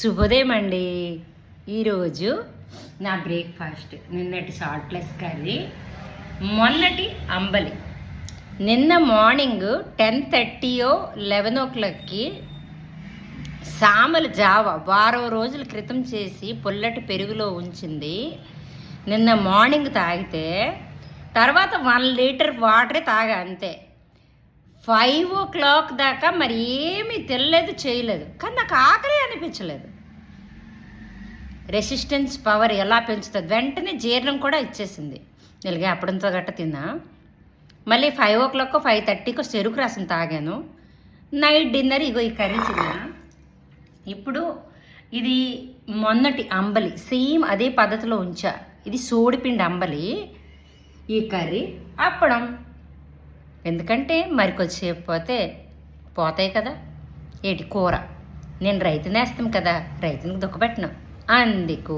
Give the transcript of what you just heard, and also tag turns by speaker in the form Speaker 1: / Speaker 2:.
Speaker 1: శుభోదయం అండి. ఈరోజు నా బ్రేక్ఫాస్ట్ నిన్నటి సాల్ట్లెస్ కర్రీ, మొన్నటి అంబలి. నిన్న మార్నింగ్ 10:30 11 సామలు జావ వారం రోజుల క్రితం చేసి పుల్లటి పెరుగులో ఉంచింది. నిన్న మార్నింగ్ తాగితే తర్వాత 1 లీటర్ వాటరే తాగా అంతే. 5 o'clock దాకా మరి ఏమీ తినలేదు, చేయలేదు. కానీ నాకు ఆకలి అనిపించలేదు. రెసిస్టెన్స్ పవర్ ఎలా పెంచుతుంది, వెంటనే జీర్ణం కూడా ఇచ్చేసింది. ఇలాగే అప్పుడంతో గట్ట తిన్నా. మళ్ళీ 5 o'clock 5:30 చెరుకు రసం తాగాను. నైట్ డిన్నర్ ఇగో ఈ కర్రీ తిన్నా. ఇప్పుడు ఇది మొన్నటి అంబలి, సేమ్ అదే పద్ధతిలో ఉంచా. ఇది సోడిపిండి అంబలి, ఈ కర్రీ, అప్పడం. ఎందుకంటే మరికొద్దిసేపు పోతాయి కదా. ఏటి కూర, నేను రైతు నేస్తాం కదా, రైతునికి దుఃఖపెట్టను అందుకు.